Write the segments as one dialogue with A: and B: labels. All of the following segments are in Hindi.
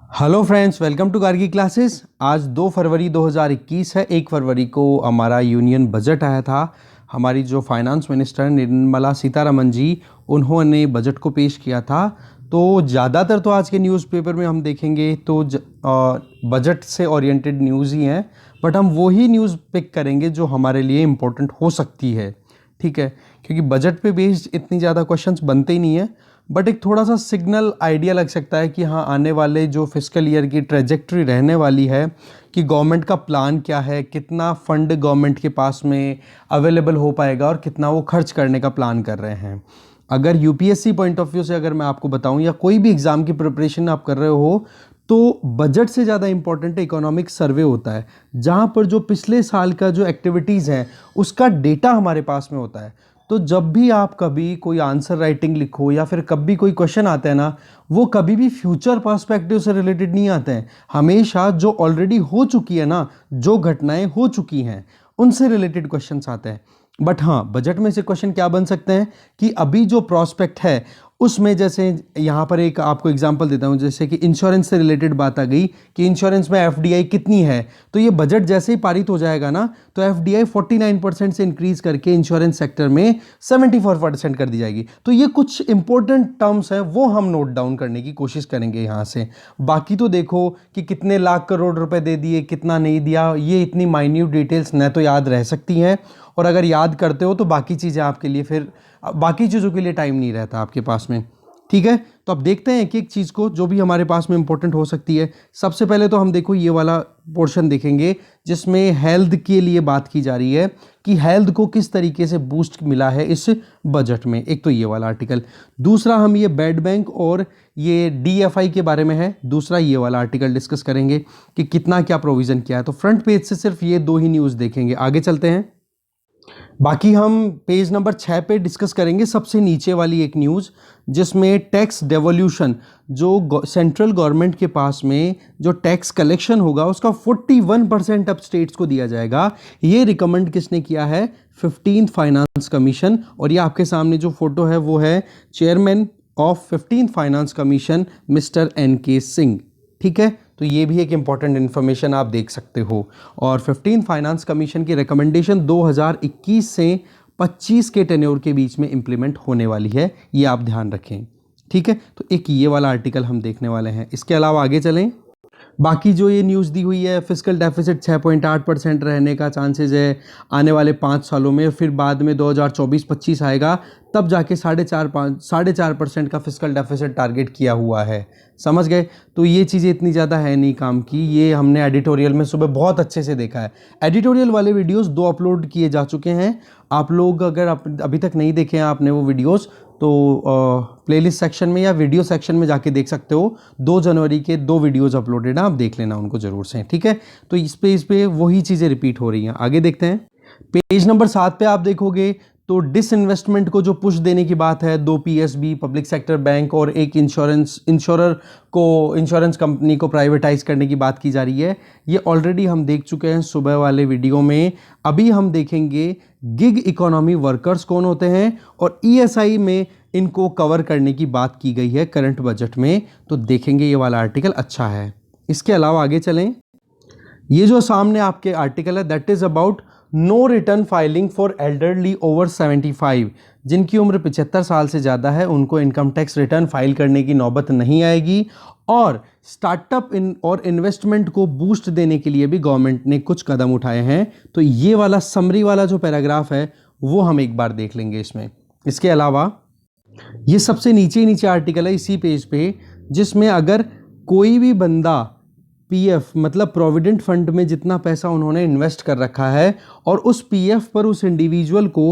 A: Hello friends, welcome to Gargi classes. आज 2 फरवरी 2021 है। 1 फरवरी को हमारा यूनियन बजट आया था। हमारी जो फाइनेंस मिनिस्टर निर्मला सीतारमन जी, उन्होंने बजट को पेश किया था। तो ज़्यादातर तो आज के न्यूज़पेपर में हम देखेंगे तो बजट से ओरिएंटेड न्यूज़ ही हैं, बट हम वही न्यूज़ पिक करेंगे जो हमारे लिए इम्पोर्टेंट हो सकती है। ठीक है, क्योंकि बजट पे बेस्ड इतनी ज़्यादा क्वेश्चंस बनते ही नहीं है, बट एक थोड़ा सा सिग्नल आइडिया लग सकता है कि हाँ, आने वाले जो फिस्कल ईयर की ट्रेजेक्ट्री रहने वाली है कि गवर्नमेंट का प्लान क्या है, कितना फंड गवर्नमेंट के पास में अवेलेबल हो पाएगा और कितना वो खर्च करने का प्लान कर रहे हैं। अगर यूपीएससी पॉइंट ऑफ व्यू से अगर मैं आपको बताऊं या कोई भी एग्ज़ाम की प्रिपरेशन आप कर रहे हो, तो बजट से ज़्यादा इंपॉर्टेंट इकोनॉमिक सर्वे होता है, जहाँ पर जो पिछले साल का जो एक्टिविटीज़ हैं उसका डेटा हमारे पास में होता है। तो जब भी आप कभी कोई आंसर राइटिंग लिखो या फिर कभी कोई क्वेश्चन आता है ना, वो कभी भी फ्यूचर पर्सपेक्टिव से रिलेटेड नहीं आते हैं। हमेशा जो ऑलरेडी हो चुकी है ना, जो घटनाएं हो चुकी हैं, उनसे रिलेटेड क्वेश्चंस आते हैं। बट हाँ, बजट में से क्वेश्चन क्या बन सकते हैं कि अभी जो प्रॉस्पेक्ट है उसमें, जैसे यहाँ पर एक आपको एग्जांपल देता हूँ, जैसे कि इंश्योरेंस से रिलेटेड बात आ गई कि इंश्योरेंस में एफडीआई कितनी है। तो ये बजट जैसे ही पारित हो जाएगा ना, तो एफडीआई 49% से इंक्रीज करके इंश्योरेंस सेक्टर में 74% कर दी जाएगी। तो ये कुछ इंपॉर्टेंट टर्म्स हैं, वो हम नोट डाउन करने की कोशिश करेंगे यहाँ से। बाकी तो देखो कि कितने लाख करोड़ रुपए दे दिए, कितना नहीं दिया, ये इतनी माइन्यूट डिटेल्स न तो याद रह सकती हैं, और अगर याद करते हो तो बाकी चीज़ें आपके लिए फिर बाकी चीज़ों के लिए टाइम नहीं रहता आपके पास में। ठीक है, तो अब देखते हैं एक एक चीज़ को जो भी हमारे पास में इंपॉर्टेंट हो सकती है। सबसे पहले तो हम देखो ये वाला पोर्शन देखेंगे जिसमें हेल्थ के लिए बात की जा रही है कि हेल्थ को किस तरीके से बूस्ट मिला है इस बजट में। एक तो ये वाला आर्टिकल, दूसरा हम ये बेड बैंक और ये डीएफआई के बारे में है, दूसरा ये वाला आर्टिकल डिस्कस करेंगे कि कितना क्या प्रोविज़न किया है। तो फ्रंट पेज से सिर्फ ये 2 ही न्यूज़ देखेंगे, आगे चलते हैं। बाकी हम पेज नंबर 6 पे डिस्कस करेंगे सबसे नीचे वाली एक न्यूज़, जिसमें टैक्स डेवोल्यूशन, जो सेंट्रल गवर्नमेंट के पास में जो टैक्स कलेक्शन होगा उसका 41% अब स्टेट्स को दिया जाएगा। ये रिकमेंड किसने किया है? 15th finance commission. और ये आपके सामने जो फोटो है वो है chairman of 15th finance commission mister NK Singh. ठीक है, तो ये भी एक इम्पॉर्टेंट इन्फॉर्मेशन आप देख सकते हो। और 15th फाइनेंस कमीशन की रिकमेंडेशन 2021 से 25 के टेन्योर के बीच में इंप्लीमेंट होने वाली है, ये आप ध्यान रखें। ठीक है, तो एक ये वाला आर्टिकल हम देखने वाले हैं। इसके अलावा आगे चलें। बाकी जो ये न्यूज़ दी हुई है, फिस्कल डेफिसिट 6.8% रहने का चांसेस है आने वाले 5 सालों में, फिर बाद में 2024-25 आएगा तब जाके 4.5% का फिस्कल डेफिसिट टारगेट किया हुआ है। समझ गए? तो ये चीज़ें इतनी ज़्यादा है नहीं काम की, ये हमने एडिटोरियल में सुबह बहुत अच्छे से देखा है। एडिटोरियल वाले वीडियोस 2 अपलोड किए जा चुके हैं। आप लोग अगर अभी तक नहीं देखे हैं आपने वो वीडियोस, तो प्लेलिस्ट सेक्शन में या वीडियो सेक्शन में जाके देख सकते हो। 2 जनवरी के 2 वीडियोस अपलोडेड हैं, आप देख लेना उनको ज़रूर से। ठीक है, तो इस पे वही चीज़ें रिपीट हो रही हैं। आगे देखते हैं। पेज नंबर 7 पे आप देखोगे तो डिसइन्वेस्टमेंट को जो पुश देने की बात है, 2 पीएसबी पब्लिक सेक्टर बैंक और एक इंश्योरेंस कंपनी को प्राइवेटाइज करने की बात की जा रही है। ये ऑलरेडी हम देख चुके हैं सुबह वाले वीडियो में। अभी हम देखेंगे गिग इकोनॉमी वर्कर्स कौन होते हैं, और ईएसआई में इनको कवर करने की बात की गई है करंट बजट में। तो देखेंगे, ये वाला आर्टिकल अच्छा है। इसके अलावा आगे चलें। ये जो सामने आपके आर्टिकल है, that is about no return filing for elderly over 75। जिनकी उम्र 75 साल से ज़्यादा है उनको इनकम टैक्स रिटर्न फाइल करने की नौबत नहीं आएगी। और स्टार्टअप और इन्वेस्टमेंट को बूस्ट देने के लिए भी गवर्नमेंट ने कुछ कदम उठाए हैं। तो ये वाला समरी वाला जो पैराग्राफ है वो हम एक बार देख लेंगे इसमें। इसके अलावा ये सबसे नीचे आर्टिकल है इसी पेज पे, जिसमें अगर कोई भी बंदा पीएफ मतलब प्रोविडेंट फंड में जितना पैसा उन्होंने इन्वेस्ट कर रखा है और उस पीएफ पर उस इंडिविजुअल को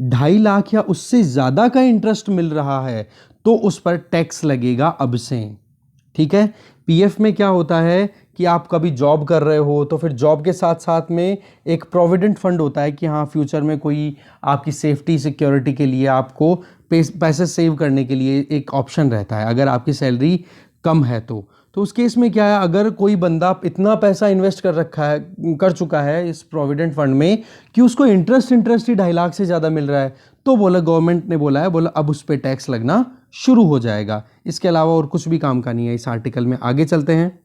A: 2.5 लाख या उससे ज़्यादा का इंटरेस्ट मिल रहा है, तो उस पर टैक्स लगेगा अब से। ठीक है, पीएफ में क्या होता है कि आप कभी जॉब कर रहे हो तो फिर जॉब के साथ साथ में एक प्रोविडेंट फंड होता है कि हाँ, फ्यूचर में कोई आपकी सेफ्टी सिक्योरिटी के लिए आपको पैसे सेव करने के लिए एक ऑप्शन रहता है अगर आपकी सैलरी कम है तो उस केस में क्या है, अगर कोई बंदा इतना पैसा इन्वेस्ट कर चुका है इस प्रोविडेंट फंड में कि उसको इंटरेस्ट ही 2.5 लाख से ज़्यादा मिल रहा है, तो गवर्नमेंट ने बोला अब उस पर टैक्स लगना शुरू हो जाएगा। इसके अलावा और कुछ भी काम का नहीं है इस आर्टिकल में। आगे चलते हैं।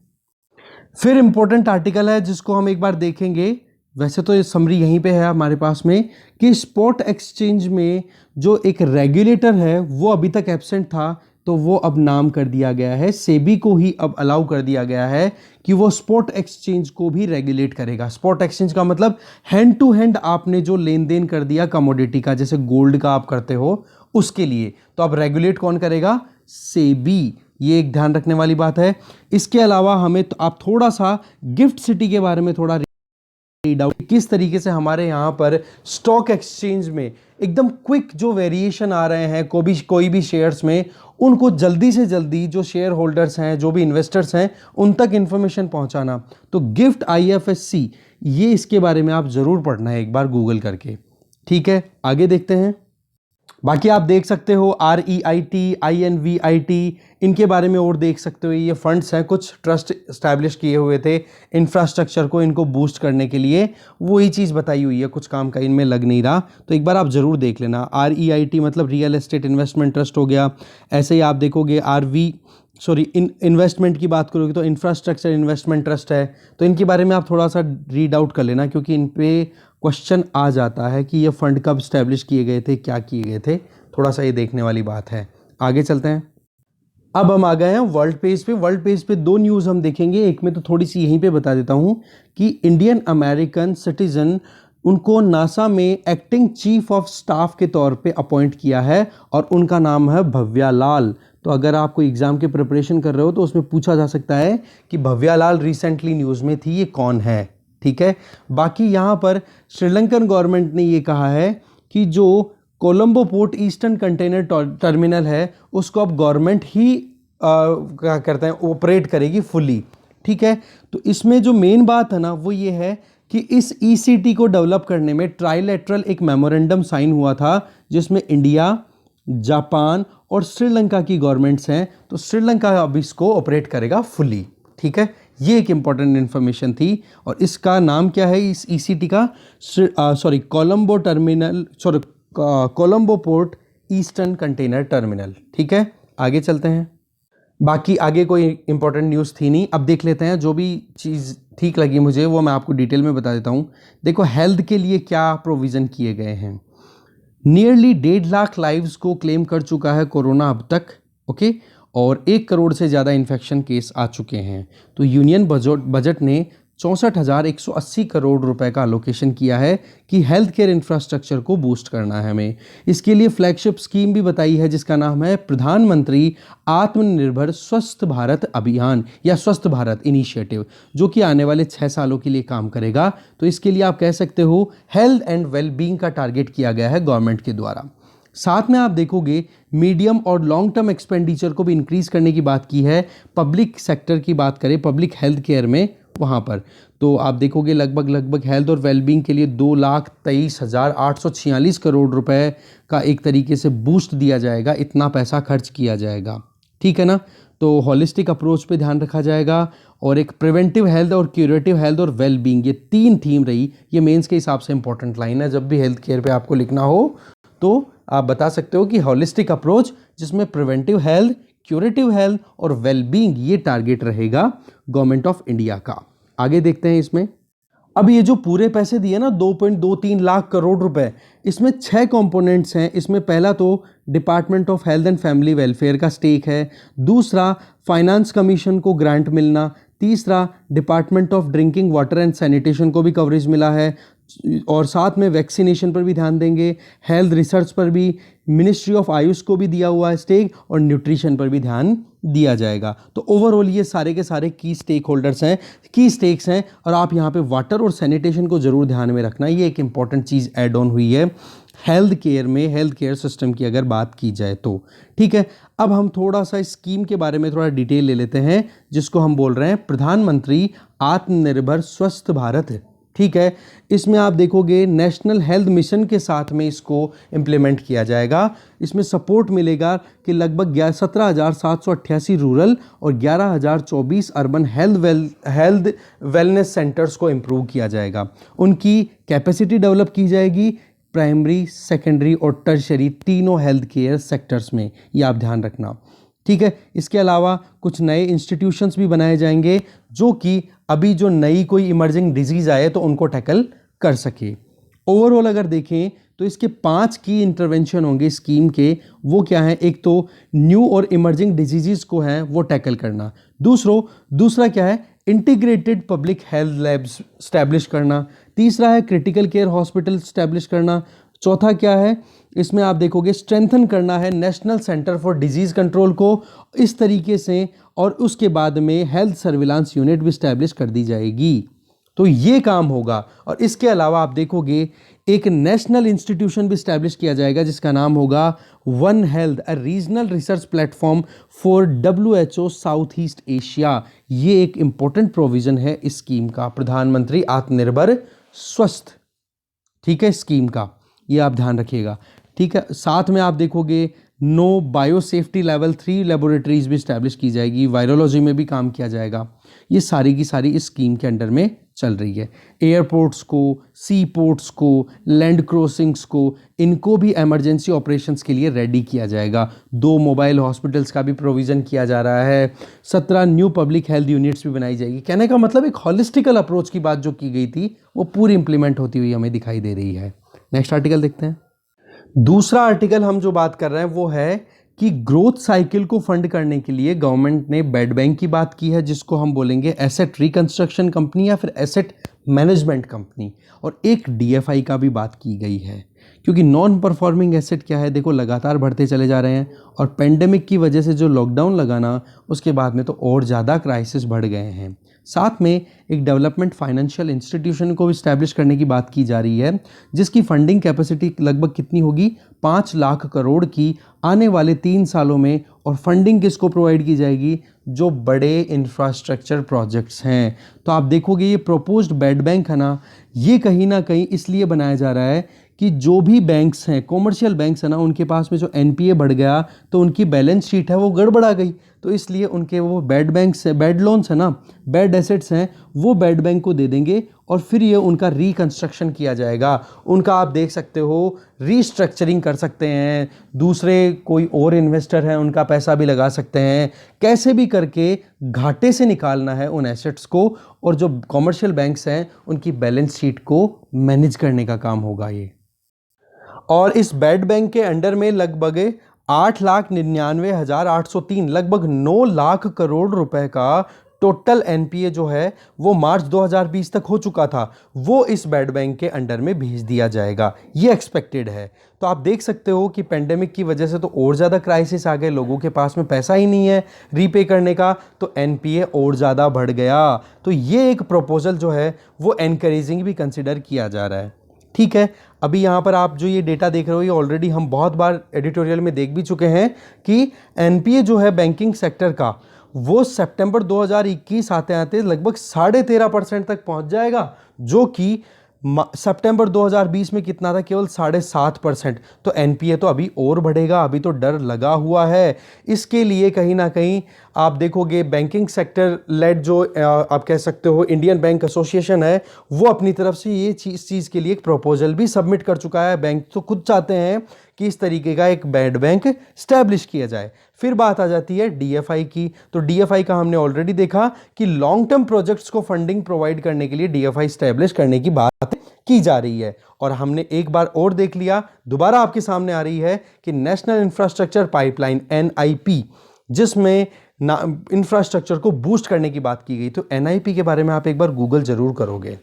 A: फिर इम्पोर्टेंट आर्टिकल है जिसको हम एक बार देखेंगे, वैसे तो ये समरी यहीं पे है हमारे पास में, कि स्पॉट एक्सचेंज में जो एक रेगुलेटर है वो अभी तक एब्सेंट था, तो वो अब नाम कर दिया गया है, सेबी को ही अब अलाउ कर दिया गया है कि वो स्पॉट एक्सचेंज को भी रेगुलेट करेगा। स्पॉट एक्सचेंज का मतलब हैंड टू हैंड आपने जो लेन देन कर दिया कमोडिटी का, जैसे गोल्ड का आप करते हो, उसके लिए तो अब रेगुलेट कौन करेगा? सेबी। ये एक ध्यान रखने वाली बात है। इसके अलावा हमें तो आप थोड़ा सा गिफ्ट सिटी के बारे में थोड़ा रीड आउट, किस तरीके से हमारे यहाँ पर स्टॉक एक्सचेंज में एकदम क्विक जो वेरिएशन आ रहे हैं कोई भी शेयर्स में, उनको जल्दी से जल्दी जो शेयर होल्डर्स हैं, जो भी इन्वेस्टर्स हैं, उन तक इंफॉर्मेशन पहुंचाना। तो गिफ्ट IFSC, ये इसके बारे में आप जरूर पढ़ना है एक बार गूगल करके। ठीक है, आगे देखते हैं। बाकी आप देख सकते हो REIT, INVIT, इनके बारे में और देख सकते हो। ये फंड्स हैं, कुछ ट्रस्ट इस्टेब्लिश किए हुए थे इंफ्रास्ट्रक्चर को इनको बूस्ट करने के लिए, वही चीज़ बताई हुई है, कुछ काम का इनमें लग नहीं रहा, तो एक बार आप ज़रूर देख लेना। REIT मतलब रियल एस्टेट इन्वेस्टमेंट ट्रस्ट हो गया। ऐसे ही आप देखोगे इन्वेस्टमेंट की बात करोगे तो इंफ्रास्ट्रक्चर इन्वेस्टमेंट ट्रस्ट है, तो इनके बारे में आप थोड़ा सा रीड आउट कर लेना, क्योंकि इन पे क्वेश्चन आ जाता है कि ये फंड कब स्टैब्लिश किए गए थे, क्या किए गए थे, थोड़ा सा ये देखने वाली बात है। आगे चलते हैं। अब हम आ गए हैं वर्ल्ड पेज पे। वर्ल्ड पेज पे दो न्यूज़ हम देखेंगे, एक में तो थोड़ी सी यहीं पे बता देता हूँ कि इंडियन अमेरिकन सिटीजन, उनको नासा में एक्टिंग चीफ ऑफ स्टाफ के तौर पे अपॉइंट किया है और उनका नाम है भव्या लाल। तो अगर आप कोई एग्ज़ाम की प्रिपरेशन कर रहे हो तो उसमें पूछा जा सकता है कि भव्या लाल रिसेंटली न्यूज़ में थी, ये कौन है। ठीक है, बाकी यहाँ पर श्रीलंकन गवर्नमेंट ने ये कहा है कि जो Colombo port eastern container terminal है उसको अब गवर्नमेंट ही क्या करते हैं, ऑपरेट करेगी फुली। ठीक है, तो इसमें जो मेन बात है ना वो ये है कि इस ECT को डेवलप करने में ट्राइलेटरल एक मेमोरेंडम साइन हुआ था, जिसमें इंडिया, जापान और श्रीलंका की गवर्नमेंट्स हैं, तो श्रीलंका अब इसको ऑपरेट करेगा फुली। ठीक है, ये एक इंपॉर्टेंट इन्फॉर्मेशन थी। और इसका नाम क्या है इस ECT का? Colombo port eastern container terminal. ठीक है, आगे चलते हैं। बाकी आगे कोई इंपॉर्टेंट न्यूज़ थी नहीं। अब देख लेते हैं, जो भी चीज़ ठीक लगी मुझे वो मैं आपको डिटेल में बता देता हूँ। देखो, हेल्थ के लिए क्या प्रोविज़न किए गए हैं। नियरली 1.5 लाख लाइव्स को क्लेम कर चुका है कोरोना अब तक। ओके, और 1 करोड़ से ज़्यादा इन्फेक्शन केस आ चुके हैं। तो यूनियन बजट ने 64,180 करोड़ रुपए का अलोकेशन किया है कि हेल्थ केयर इंफ्रास्ट्रक्चर को बूस्ट करना है हमें। इसके लिए फ्लैगशिप स्कीम भी बताई है जिसका नाम है प्रधानमंत्री आत्मनिर्भर स्वस्थ भारत अभियान या स्वस्थ भारत इनिशिएटिव, जो कि आने वाले 6 सालों के लिए काम करेगा। तो इसके लिए आप कह सकते हो हेल्थ एंड वेलबींग का टारगेट किया गया है गवर्नमेंट के द्वारा। साथ में आप देखोगे मीडियम और लॉन्ग टर्म एक्सपेंडिचर को भी इंक्रीज करने की बात की है। पब्लिक सेक्टर की बात करें, पब्लिक हेल्थ केयर में, वहाँ पर तो आप देखोगे लगभग हेल्थ और वेलबींग के लिए 2,23,846 करोड़ रुपए का एक तरीके से बूस्ट दिया जाएगा, इतना पैसा खर्च किया जाएगा। ठीक है ना, तो हॉलिस्टिक अप्रोच पे ध्यान रखा जाएगा और एक प्रिवेंटिव हेल्थ और क्यूरेटिव हेल्थ और वेलबींग, ये 3 थीम रही। ये मेंस के हिसाब से इंपॉर्टेंट लाइन है, जब भी हेल्थ केयर पे आपको लिखना हो तो आप बता सकते हो कि हॉलिस्टिक अप्रोच, जिसमें प्रिवेंटिव हेल्थ, क्यूरेटिव हेल्थ और वेलबींग, ये टारगेट रहेगा गवर्नमेंट ऑफ इंडिया का। आगे देखते हैं इसमें। अब ये जो पूरे पैसे दिए ना 2.23 लाख करोड़ रुपए, इसमें 6 कंपोनेंट्स हैं। इसमें पहला तो department of health and family welfare का स्टेक है, दूसरा फाइनेंस कमीशन को ग्रांट मिलना, तीसरा department of drinking water and sanitation को भी कवरेज मिला है, और साथ में वैक्सीनेशन पर भी ध्यान देंगे, हेल्थ रिसर्च पर भी, मिनिस्ट्री ऑफ आयुष को भी दिया हुआ है स्टेक, और न्यूट्रिशन पर भी ध्यान दिया जाएगा। तो ओवरऑल ये सारे के सारे की स्टेक्स हैं, और आप यहाँ पे वाटर और सैनिटेशन को ज़रूर ध्यान में रखना। ये एक इंपॉर्टेंट चीज़ ऐड ऑन हुई है हेल्थ केयर में, हेल्थ केयर सिस्टम की अगर बात की जाए तो। ठीक है, अब हम थोड़ा सा स्कीम के बारे में थोड़ा डिटेल ले लेते हैं, जिसको हम बोल रहे हैं प्रधानमंत्री आत्मनिर्भर स्वस्थ भारत। ठीक है, इसमें आप देखोगे नेशनल हेल्थ मिशन के साथ में इसको इम्प्लीमेंट किया जाएगा। इसमें सपोर्ट मिलेगा कि लगभग 17,788 रूरल और 11,024 अर्बन हेल्थ वेलनेस सेंटर्स को इम्प्रूव किया जाएगा। उनकी कैपेसिटी डेवलप की जाएगी प्राइमरी, सेकेंडरी और टर्शरी तीनों हेल्थ केयर सेक्टर्स में, ये आप ध्यान रखना। ठीक है। इसके अलावा कुछ नए इंस्टीट्यूशंस भी बनाए जाएंगे जो कि अभी जो नई कोई इमर्जिंग डिजीज आए तो उनको टैकल कर सके। ओवरऑल अगर देखें तो इसके 5 की इंटरवेंशन होंगे स्कीम के। वो क्या है? एक तो न्यू और इमर्जिंग डिजीजेस को है वो टैकल करना। दूसरा क्या है? Integrated public health labs establish करना। तीसरा है क्रिटिकल केयर हॉस्पिटल स्टैब्लिश करना। चौथा क्या है? इसमें आप देखोगे स्ट्रेंथन करना है national centre for disease control को इस तरीके से, और उसके बाद में हेल्थ सर्विलांस यूनिट भी स्टैब्लिश कर दी जाएगी। तो ये काम होगा। और इसके अलावा आप देखोगे एक नेशनल इंस्टीट्यूशन भी स्टैब्लिश किया जाएगा जिसका नाम होगा one health, a regional research platform for WHO south east Asia. ये एक इंपॉर्टेंट प्रोविजन है इस स्कीम का, प्रधानमंत्री आत्मनिर्भर स्वस्थ, ठीक है, स्कीम का। ये आप ध्यान रखिएगा, ठीक है। साथ में आप देखोगे no bio safety level 3 laboratories भी स्टैब्लिश की जाएगी, वायरोलॉजी में भी काम किया जाएगा। ये सारी की सारी इस स्कीम के अंडर में चल रही है। एयरपोर्ट्स को, सी पोर्ट्स को, लैंड क्रॉसिंग्स को, इनको भी इमरजेंसी ऑपरेशंस के लिए रेडी किया जाएगा। 2 मोबाइल हॉस्पिटल्स का भी प्रोविज़न किया जा रहा है। 17 न्यू पब्लिक हेल्थ यूनिट्स भी बनाई जाएगी। कहने का मतलब एक हॉलिस्टिकल अप्रोच की बात जो की गई थी वो पूरी इंप्लीमेंट होती हुई हमें दिखाई दे रही है। नेक्स्ट आर्टिकल देखते हैं। दूसरा आर्टिकल हम जो बात कर रहे हैं वो है कि ग्रोथ साइकिल को फंड करने के लिए गवर्नमेंट ने बेड बैंक की बात की है, जिसको हम बोलेंगे एसेट रिकंस्ट्रक्शन कंपनी या फिर एसेट मैनेजमेंट कंपनी, और एक DFI का भी बात की गई है। क्योंकि नॉन परफॉर्मिंग एसेट क्या है, देखो लगातार बढ़ते चले जा रहे हैं, और पेंडेमिक की वजह से जो लॉकडाउन लगाना उसके बाद में तो और ज़्यादा क्राइसिस बढ़ गए हैं। साथ में एक डेवलपमेंट फाइनेंशियल इंस्टीट्यूशन को इस्टेब्लिश करने की बात की जा रही है, जिसकी फंडिंग कैपेसिटी लगभग कितनी होगी? 5 लाख करोड़ की आने वाले 3 सालों में। और फंडिंग किसको प्रोवाइड की जाएगी? जो बड़े इंफ्रास्ट्रक्चर प्रोजेक्ट्स हैं। तो आप देखोगे ये प्रोपोज्ड बेड बैंक है ना, ये कहीं ना कहीं इसलिए बनाया जा रहा है कि जो भी बैंक्स हैं, कॉमर्शियल बैंक्स हैं ना, उनके पास में जो NPA बढ़ गया तो उनकी बैलेंस शीट है वो गड़बड़ा गई। तो इसलिए उनके वो बेड बैंक्स है, बेड लोन्स है ना, बेड एसेट्स हैं, वो बेड बैंक को दे देंगे और फिर ये उनका रिकंस्ट्रक्शन किया जाएगा। उनका आप देख सकते हो रीस्ट्रक्चरिंग कर सकते हैं, दूसरे कोई और इन्वेस्टर हैं उनका पैसा भी लगा सकते हैं, कैसे भी करके घाटे से निकालना है उन एसेट्स को, और जो कॉमर्शियल बैंक्स हैं उनकी बैलेंस शीट को मैनेज करने का काम होगा ये। और इस बेड बैंक के अंडर में लगभग 8,99,803 लगभग 9 लाख करोड़ रुपए का टोटल NPA जो है वो मार्च 2020 तक हो चुका था, वो इस बेड बैंक के अंडर में भेज दिया जाएगा, ये एक्सपेक्टेड है। तो आप देख सकते हो कि पेंडेमिक की वजह से तो और ज़्यादा क्राइसिस आ गए, लोगों के पास में पैसा ही नहीं है रीपे करने का, तो NPA और ज़्यादा बढ़ गया। तो ये एक प्रपोजल जो है वो एनकरेजिंग भी कंसिडर किया जा रहा है, ठीक है। अभी यहाँ पर आप जो ये डेटा देख रहे हो ये ऑलरेडी हम बहुत बार एडिटोरियल में देख भी चुके हैं कि NPA जो है बैंकिंग सेक्टर का वो सितंबर 2021 आते आते लगभग 13.5% तक पहुँच जाएगा, जो कि सितंबर 2020 में कितना था? केवल 7.5%। तो NPA तो अभी और बढ़ेगा, अभी तो डर लगा हुआ है। इसके लिए कहीं ना कहीं आप देखोगे बैंकिंग सेक्टर लेड जो आप कह सकते हो इंडियन बैंक एसोसिएशन है, वो अपनी तरफ से ये इस चीज़ के लिए एक प्रपोजल भी सबमिट कर चुका है। बैंक तो खुद चाहते हैं कि इस तरीके का एक बेड बैंक स्टैब्लिश किया जाए। फिर बात आ जाती है DFI की। तो DFI का हमने ऑलरेडी देखा कि लॉन्ग टर्म प्रोजेक्ट्स को फंडिंग प्रोवाइड करने के लिए DFI स्टैब्लिश करने की बात की जा रही है। और हमने एक बार और देख लिया, दोबारा आपके सामने आ रही है कि नेशनल इंफ्रास्ट्रक्चर पाइपलाइन NIP, जिसमें इंफ्रास्ट्रक्चर को बूस्ट करने की बात की गई। तो NIP के बारे में आप एक बार गूगल जरूर करोगे,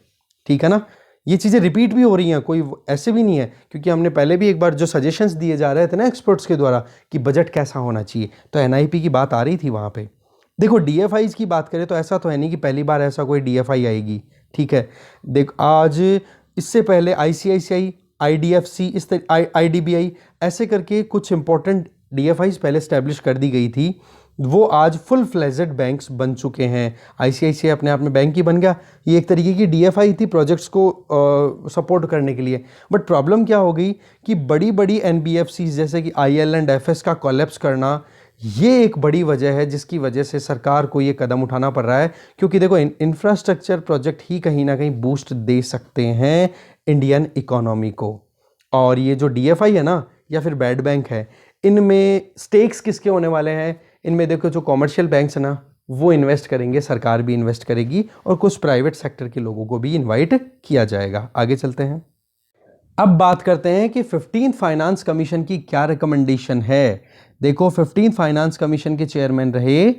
A: ठीक है ना। ये चीज़ें रिपीट भी हो रही हैं, कोई ऐसे भी नहीं है, क्योंकि हमने पहले भी एक बार जो सजेशंस दिए जा रहे थे ना एक्सपर्ट्स के द्वारा कि बजट कैसा होना चाहिए, तो NIP की बात आ रही थी वहाँ पे। देखो DFIs की बात करें तो ऐसा तो है नहीं कि पहली बार ऐसा कोई DFI आएगी, ठीक है। देख आज इससे पहले ICICI, IDFC, IDBI ऐसे करके कुछ इंपॉर्टेंट DFIs पहले स्टैब्लिश कर दी गई थी, वो आज फुल फ्लेजेड बैंक्स बन चुके हैं। ICICI अपने आप में बैंक ही बन गया, ये एक तरीके की DFI थी प्रोजेक्ट्स को सपोर्ट करने के लिए। बट प्रॉब्लम क्या हो गई कि बड़ी बड़ी NBFCs जैसे कि IL एंड FS का कोलैप्स करना, ये एक बड़ी वजह है जिसकी वजह से सरकार को ये कदम उठाना पड़ रहा है। क्योंकि देखो इंफ्रास्ट्रक्चर प्रोजेक्ट ही कहीं ना कहीं बूस्ट दे सकते हैं इंडियन इकोनॉमी को। और ये जो DFI है ना या फिर बेड बैंक है, इनमें स्टेक्स किसके होने वाले हैं? इनमें देखो जो कॉमर्शियल बैंक्स है ना वो इन्वेस्ट करेंगे, सरकार भी इन्वेस्ट करेगी और कुछ प्राइवेट सेक्टर के लोगों को भी इनवाइट किया जाएगा। आगे चलते हैं। अब बात करते हैं कि 15th फाइनेंस कमीशन की क्या रिकमेंडेशन है। देखो 15th फाइनेंस कमीशन के चेयरमैन रहे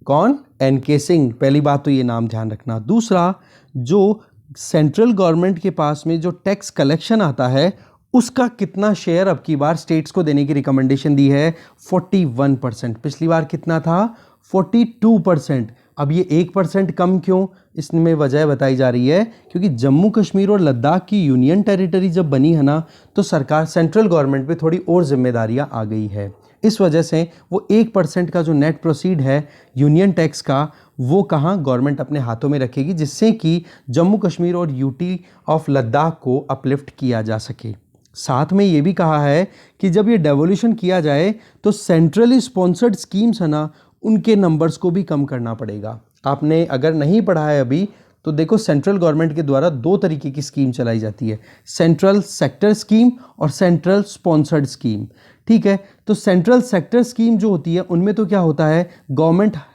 A: कौन? एनके सिंह। पहली बात तो ये नाम ध्यान रखना। दूसरा, जो सेंट्रल गवर्नमेंट के पास में जो टैक्स कलेक्शन आता है उसका कितना शेयर अब की बार स्टेट्स को देने की रिकमेंडेशन दी है? 41%। पिछली बार कितना था? 42%। अब ये 1% कम क्यों? इसमें वजह बताई जा रही है क्योंकि जम्मू कश्मीर और लद्दाख की यूनियन टेरिटरी जब बनी है ना तो सरकार सेंट्रल गवर्नमेंट पे थोड़ी और जिम्मेदारियां आ गई है। इस वजह से वो 1% का जो नेट प्रोसीड है यूनियन टैक्स का वो कहाँ गवर्नमेंट अपने हाथों में रखेगी, जिससे कि जम्मू कश्मीर और यूटी ऑफ लद्दाख को अपलिफ्ट किया जा सके। साथ में ये भी कहा है कि जब ये डेवोल्यूशन किया जाए तो सेंट्रली स्पॉन्सर्ड स्कीम्स है ना उनके नंबर्स को भी कम करना पड़ेगा। आपने अगर नहीं पढ़ा है अभी तो देखो सेंट्रल गवर्नमेंट के द्वारा दो तरीके की स्कीम चलाई जाती है, सेंट्रल सेक्टर स्कीम और सेंट्रल स्पॉन्सर्ड स्कीम। ठीक है, तो सेंट्रल सेक्टर स्कीम जो होती है उनमें तो क्या होता है,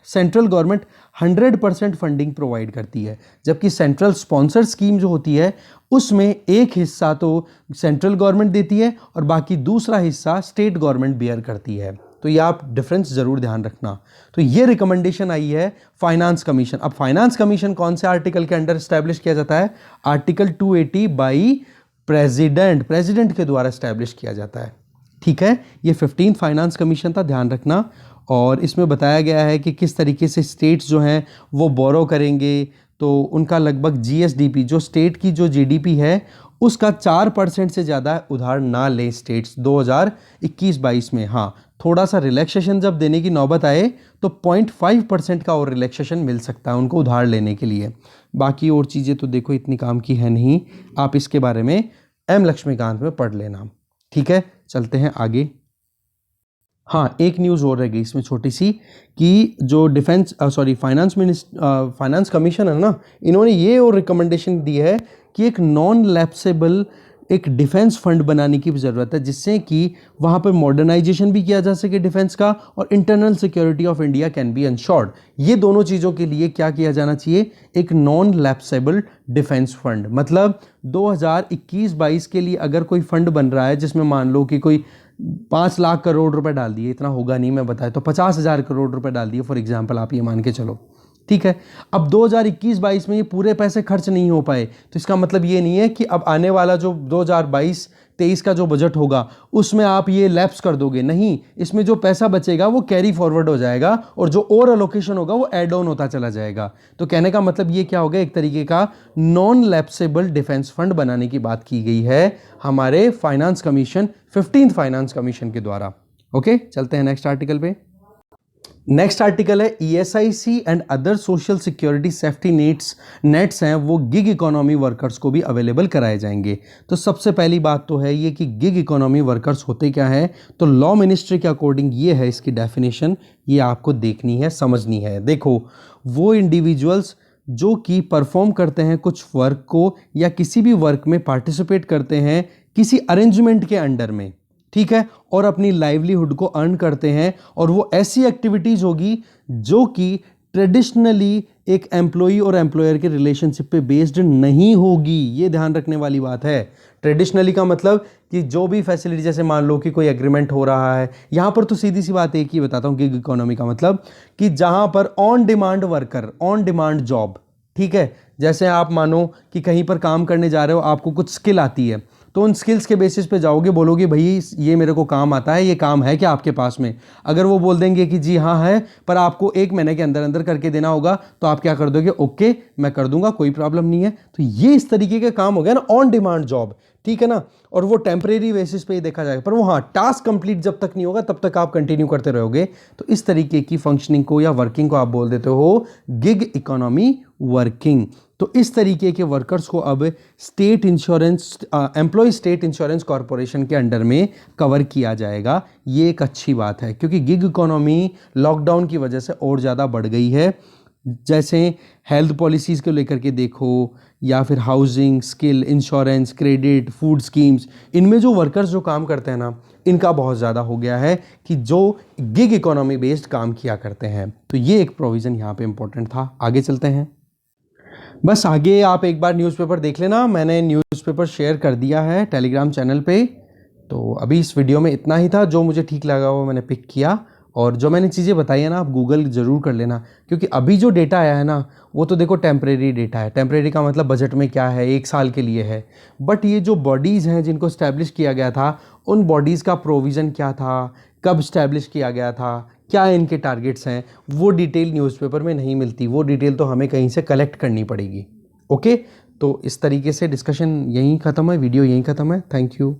A: सेंट्रल गवर्नमेंट 100% फंडिंग प्रोवाइड करती है, जबकि सेंट्रल स्पॉन्सर्ड स्कीम जो होती है उसमें एक हिस्सा तो सेंट्रल गवर्नमेंट देती है और बाकी दूसरा हिस्सा स्टेट गवर्नमेंट बेयर करती है। तो ये आप डिफरेंस जरूर ध्यान रखना। तो ये रिकमेंडेशन आई है फाइनेंस कमीशन। अब फाइनेंस कमीशन कौन से आर्टिकल के अंडर स्टैब्लिश किया जाता है? आर्टिकल 280 बाई प्रेसिडेंट के द्वारा स्टैब्लिश किया जाता है। ठीक है, ये 15th फाइनेंस कमीशन था, ध्यान रखना। और इसमें बताया गया है कि किस तरीके से स्टेट्स जो हैं वो बोरो करेंगे, तो उनका लगभग जीएसडीपी जो स्टेट की जो जीडीपी है उसका 4% से ज़्यादा उधार ना लें स्टेट्स 2021-22 में। हाँ, थोड़ा सा रिलैक्सेशन जब देने की नौबत आए तो 0.5% का और रिलैक्सेशन मिल सकता है उनको उधार लेने के लिए। बाकी और चीज़ें तो देखो इतनी काम की है नहीं, आप इसके बारे में एम लक्ष्मीकांत में पढ़ लेना। ठीक है, चलते हैं आगे। हाँ, एक न्यूज़ और रह गई इसमें छोटी सी कि जो फाइनेंस कमीशन है ना, इन्होंने ये और रिकमेंडेशन दी है कि एक नॉन लैप्सेबल एक डिफेंस फंड बनाने की भी ज़रूरत है, जिससे कि वहाँ पर मॉडर्नाइजेशन भी किया जा सके डिफेंस का और internal security of India can be ensured. ये दोनों चीज़ों के लिए क्या किया जाना चाहिए? एक नॉन लैप्सेबल डिफेंस फंड। मतलब 2021-22 के लिए अगर कोई फंड बन रहा है जिसमें मान लो कि कोई 5 लाख करोड़ रुपए डाल दिए, इतना होगा नहीं मैं बताया, तो 50,000 करोड़ रुपए डाल दिए फॉर एग्जांपल, आप ये मान के चलो। ठीक है, अब 2021-22 में ये पूरे पैसे खर्च नहीं हो पाए तो इसका मतलब ये नहीं है कि अब आने वाला जो 2022-23 का जो बजट होगा उसमें आप ये लैप्स कर दोगे। नहीं, इसमें जो पैसा बचेगा वो कैरी फॉरवर्ड हो जाएगा और जो और एलोकेशन होगा वो एड ऑन होता चला जाएगा। तो कहने का मतलब ये क्या हो गया, एक तरीके का नॉन लैप्सेबल डिफेंस फंड बनाने की बात की गई है हमारे finance commission 15th finance commission के द्वारा। ओके, चलते हैं नेक्स्ट आर्टिकल पे। नेक्स्ट आर्टिकल है ESIC and other social security safety nets हैं वो गिग इकोनॉमी वर्कर्स को भी अवेलेबल कराए जाएंगे। तो सबसे पहली बात तो है ये कि गिग इकोनॉमी वर्कर्स होते क्या है, तो लॉ मिनिस्ट्री के अकॉर्डिंग ये है इसकी डेफिनेशन, ये आपको देखनी है, समझनी है। देखो, वो इंडिविजुअल्स जो कि परफॉर्म करते हैं कुछ वर्क को या किसी भी वर्क में पार्टिसिपेट करते हैं किसी अरेंजमेंट के अंडर में, ठीक है, और अपनी लाइवलीहुड को अर्न करते हैं, और वो ऐसी एक्टिविटीज होगी जो कि ट्रेडिशनली एक एम्प्लॉई और एम्प्लॉयर के रिलेशनशिप पे बेस्ड नहीं होगी। ये ध्यान रखने वाली बात है। ट्रेडिशनली का मतलब कि जो भी फैसिलिटी, जैसे मान लो कि कोई एग्रीमेंट हो रहा है, यहां पर तो सीधी सी बात एक ही बताता हूं, गिग इकोनॉमी का मतलब कि जहां पर on demand worker, on demand job, ठीक है, जैसे आप मानो कि कहीं पर काम करने जा रहे हो, आपको कुछ स्किल आती है, तो उन स्किल्स के बेसिस पे जाओगे, बोलोगे भाई ये मेरे को काम आता है, ये काम है क्या आपके पास में? अगर वो बोल देंगे कि जी हाँ है, पर आपको 1 महीने के अंदर अंदर करके देना होगा, तो आप क्या कर दोगे? ओके, मैं कर दूंगा, कोई प्रॉब्लम नहीं है। तो ये इस तरीके का काम हो गया ना, ऑन डिमांड जॉब, ठीक है ना, और वो टेम्परेरी बेसिस पे ही देखा जाएगा, पर वो हाँ टास्क कंप्लीट जब तक नहीं होगा तब तक आप कंटिन्यू करते रहोगे। तो इस तरीके की फंक्शनिंग को या वर्किंग को आप बोल देते हो गिग इकोनॉमी वर्किंग। तो इस तरीके के वर्कर्स को अब state insurance, employ state insurance corporation के अंडर में कवर किया जाएगा। ये एक अच्छी बात है, क्योंकि गिग इकोनॉमी लॉकडाउन की वजह से और ज़्यादा बढ़ गई है। जैसे हेल्थ पॉलिसीज़ को लेकर के देखो, या फिर housing, skill, insurance, credit, food schemes, इनमें जो वर्कर्स जो काम करते हैं ना, इनका बहुत ज़्यादा हो गया है कि जो गिग इकोनॉमी बेस्ड काम किया करते हैं। तो ये एक प्रोविज़न यहाँ पे इम्पोर्टेंट था। आगे चलते हैं। बस आगे आप एक बार न्यूज़पेपर देख लेना, मैंने न्यूज़पेपर शेयर कर दिया है टेलीग्राम चैनल पे। तो अभी इस वीडियो में इतना ही था, जो मुझे ठीक लगा वो मैंने पिक किया, और जो मैंने चीज़ें बताई है ना, आप गूगल ज़रूर कर लेना, क्योंकि अभी जो डेटा आया है ना, वो तो देखो टेम्परेरी डेटा है। टेम्परेरी का मतलब बजट में क्या है, 1 साल के लिए है। बट ये जो बॉडीज़ हैं जिनको इस्टेब्लिश किया गया था, उन बॉडीज़ का प्रोविज़न क्या था, कब इस्टेब्लिश किया गया था, क्या इनके टारगेट्स हैं, वो डिटेल न्यूज़पेपर में नहीं मिलती। वो डिटेल तो हमें कहीं से कलेक्ट करनी पड़ेगी। ओके, तो इस तरीके से डिस्कशन यहीं ख़त्म है, वीडियो यहीं ख़त्म है। Thank you.